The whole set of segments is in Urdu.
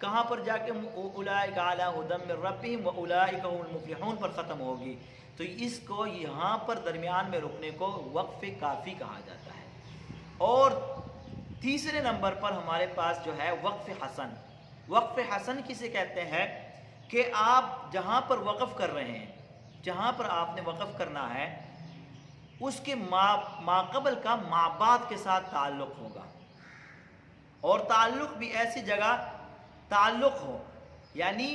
کہاں پر جا کے اولئک علی ھدی من ربہم واولئک هم المفلحون پر ختم ہوگی. تو اس کو یہاں پر درمیان میں رکنے کو وقف کافی کہا جاتا ہے. اور تیسرے نمبر پر ہمارے پاس جو ہے وقف حسن. وقف حسن کسے کہتے ہیں کہ آپ جہاں پر وقف کر رہے ہیں، جہاں پر آپ نے وقف کرنا ہے، اس کے ماقبل کا ما بعد کے ساتھ تعلق ہوگا، اور تعلق بھی ایسی جگہ تعلق ہو، یعنی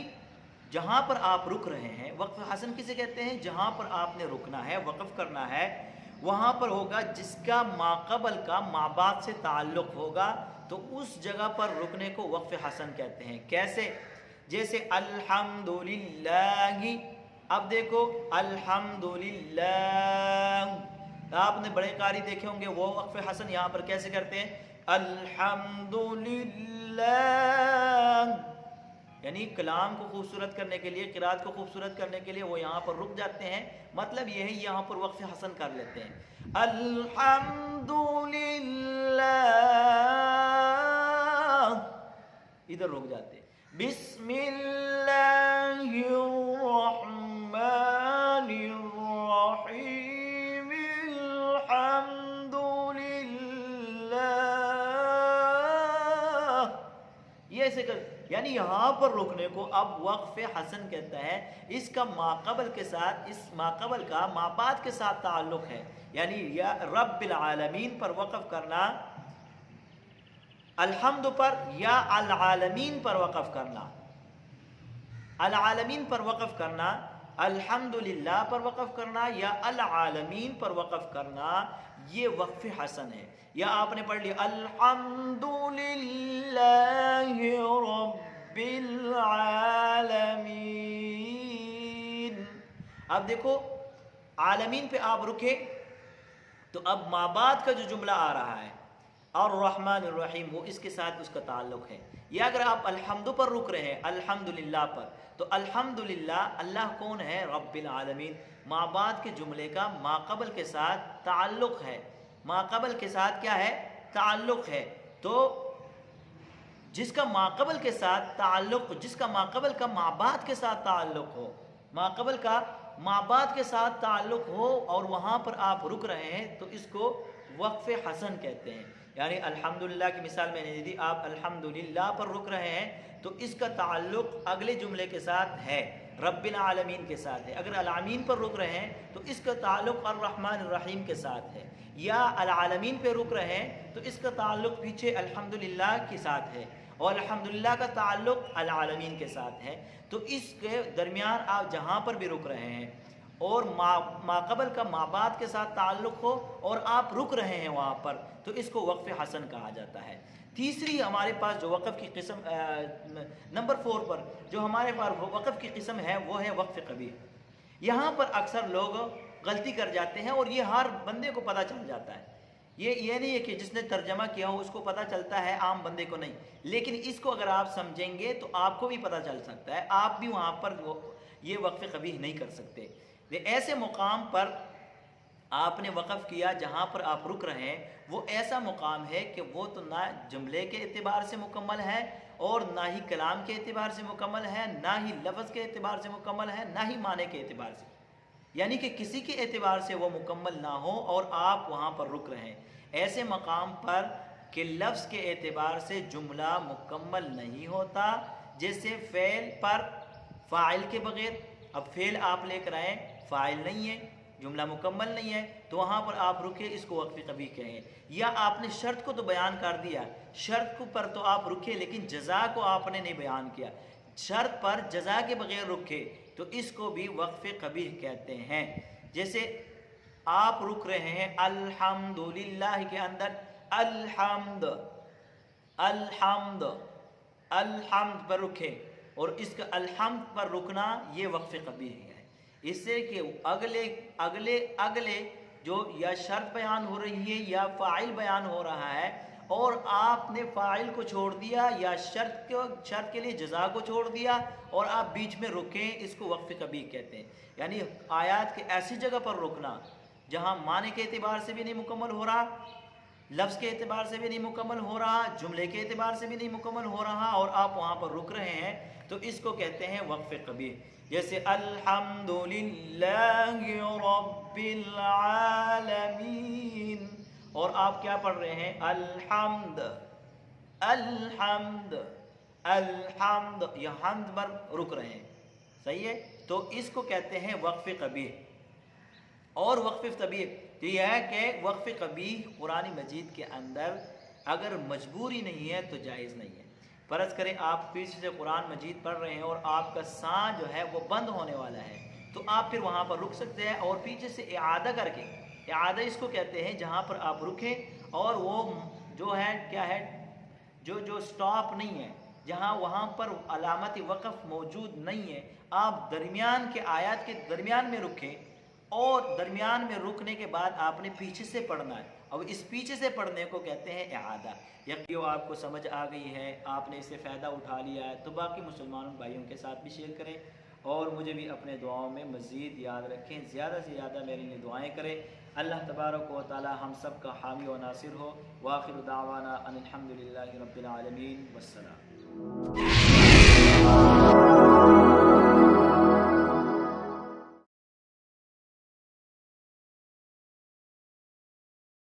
جہاں پر آپ رک رہے ہیں. وقف حسن کسے کہتے ہیں؟ جہاں پر آپ نے رکنا ہے، وقف کرنا ہے، وہاں پر ہوگا جس کا ماقبل کا ما بعد سے تعلق ہوگا، تو اس جگہ پر رکنے کو وقف حسن کہتے ہیں. کیسے؟ جیسے الحمدللہ. اب دیکھو الحمدللہ، آپ نے بڑے قاری دیکھے ہوں گے، وہ وقف حسن یہاں پر کیسے کرتے ہیں؟ الحمدللہ، یعنی کلام کو خوبصورت کرنے کے لیے، قرات کو خوبصورت کرنے کے لیے وہ یہاں پر رک جاتے ہیں. مطلب یہ ہے یہاں پر وقف حسن کر لیتے ہیں. الحمدللہ، ادھر رک جاتے ہیں. بسم اللہ الرحمن الرحیم الحمدللہ، یہ ایسے کر، یعنی یہاں پر رکنے کو اب وقف حسن کہتا ہے. اس کا ماقبل کے ساتھ، اس ماقبل کا ما بعد کے ساتھ تعلق ہے، یعنی یا رب العالمین پر وقف کرنا، الحمد پر یا العالمین پر وقف کرنا، العالمین پر وقف کرنا، الحمدللہ پر وقف کرنا یا العالمین پر وقف کرنا، یہ وقف حسن ہے. یا آپ نے پڑھ لیا الحمدللہ رب العالمین. اب دیکھو عالمین پہ آپ رکے تو اب ما بعد کا جو جملہ آ رہا ہے الرحمن الرحیم، وہ اس کے ساتھ اس کا تعلق ہے. یا اگر آپ الحمد پر رک رہے ہیں، الحمدللہ پر، تو الحمدللہ اللہ کون ہے؟ رب العالمین. ما بعد کے جملے کا ما قبل کے ساتھ تعلق ہے. ما قبل کے ساتھ کیا ہے؟ تعلق ہے. تو جس کا ما قبل کے ساتھ تعلق، جس کا ما قبل کا ما بعد کے ساتھ تعلق ہو، ما قبل کا ما بعد کے ساتھ تعلق ہو اور وہاں پر آپ رک رہے ہیں، تو اس کو وقف حسن کہتے ہیں. یعنی الحمدللہ کی مثال میں نے دی، آپ الحمدللہ پر رک رہے ہیں تو اس کا تعلق اگلے جملے کے ساتھ ہے، رب العالمین کے ساتھ ہے. اگر العالمین پر رک رہے ہیں تو اس کا تعلق الرحمن الرحیم کے ساتھ ہے. یا العالمین پہ رک رہے ہیں تو اس کا تعلق پیچھے الحمدللہ کے ساتھ ہے، اور الحمدللہ کا تعلق العالمین کے ساتھ ہے. تو اس کے درمیان آپ جہاں پر بھی رک رہے ہیں اور ما قبل کا ما بعد کے ساتھ تعلق ہو اور آپ رک رہے ہیں وہاں پر، تو اس کو وقف حسن کہا جاتا ہے. تیسری ہمارے پاس جو وقف کی قسم، نمبر 4 پر جو ہمارے پاس وقف کی قسم ہے وہ ہے وقف قبیح. یہاں پر اکثر لوگ غلطی کر جاتے ہیں اور یہ ہر بندے کو پتہ چل جاتا ہے. یہ نہیں ہے کہ جس نے ترجمہ کیا ہو اس کو پتہ چلتا ہے، عام بندے کو نہیں. لیکن اس کو اگر آپ سمجھیں گے تو آپ کو بھی پتہ چل سکتا ہے، آپ بھی وہاں پر یہ وقف قبیح نہیں کر سکتے. ایسے مقام پر آپ نے وقف کیا جہاں پر آپ رک رہے ہیں، وہ ایسا مقام ہے کہ وہ تو نہ جملے کے اعتبار سے مکمل ہے اور نہ ہی کلام کے اعتبار سے مکمل ہے، نہ ہی لفظ کے اعتبار سے مکمل ہے، نہ ہی معنی کے اعتبار سے، یعنی کہ کسی کے اعتبار سے وہ مکمل نہ ہو اور آپ وہاں پر رک رہے ہیں. ایسے مقام پر کہ لفظ کے اعتبار سے جملہ مکمل نہیں ہوتا، جیسے فعل پر فاعل کے بغیر، اب فعل آپ لے کر آئے، فاعل نہیں ہے، جملہ مکمل نہیں ہے، تو وہاں پر آپ رکے، اس کو وقف قبیح کہیں. یا آپ نے شرط کو تو بیان کر دیا، شرط پر تو آپ رکے لیکن جزا کو آپ نے نہیں بیان کیا، شرط پر جزا کے بغیر رکے، تو اس کو بھی وقف قبیح کہتے ہیں. جیسے آپ رک رہے ہیں الحمدللہ کے اندر، الحمد الحمد الحمد پر رکے، اور اس کا الحمد پر رکنا یہ وقف قبیح ہے. اس سے کہ اگلے جو یا شرط بیان ہو رہی ہے یا فاعل بیان ہو رہا ہے، اور آپ نے فاعل کو چھوڑ دیا یا شرط کے لیے جزا کو چھوڑ دیا اور آپ بیچ میں رکیں، اس کو وقف قبیح کہتے ہیں. یعنی آیات کے ایسی جگہ پر رکنا جہاں معنی کے اعتبار سے بھی نہیں مکمل ہو رہا لفظ کے اعتبار سے بھی نہیں مکمل ہو رہا، جملے کے اعتبار سے بھی نہیں مکمل ہو رہا، اور آپ وہاں پر رک رہے ہیں، تو اس کو کہتے ہیں وقف قبیح۔ جیسے الحمدللہ رب العالمین، اور آپ کیا پڑھ رہے ہیں؟ الحمد الحمد الحمد، یہ حمد پر رک رہے ہیں، صحیح ہے؟ تو اس کو کہتے ہیں وقف قبیح۔ اور وقف قبیح یہ ہے کہ وقف قبیح قرآن مجید کے اندر اگر مجبوری نہیں ہے تو جائز نہیں ہے۔ فرض کریں آپ پیچھے سے قرآن مجید پڑھ رہے ہیں اور آپ کا سانس جو ہے وہ بند ہونے والا ہے، تو آپ پھر وہاں پر رک سکتے ہیں اور پیچھے سے اعادہ کر کے، اعادہ اس کو کہتے ہیں جہاں پر آپ رکیں اور وہ جو ہے کیا ہے، جو سٹاپ نہیں ہے، جہاں وہاں پر علامت وقف موجود نہیں ہے، آپ درمیان کے آیات کے درمیان میں رکیں، اور درمیان میں رکنے کے بعد آپ نے پیچھے سے پڑھنا ہے، اور اس پیچھے سے پڑھنے کو کہتے ہیں اعادہ۔ یقیناً آپ کو سمجھ آ گئی ہے، آپ نے اس سے فائدہ اٹھا لیا ہے، تو باقی مسلمان بھائیوں کے ساتھ بھی شیئر کریں، اور مجھے بھی اپنے دعاؤں میں مزید یاد رکھیں، زیادہ سے زیادہ میرے لیے دعائیں کریں۔ اللہ تبارک و تعالی ہم سب کا حامی و ناصر ہو۔ وآخر دعوانا ان الحمدللہ رب العالمین، والسلام۔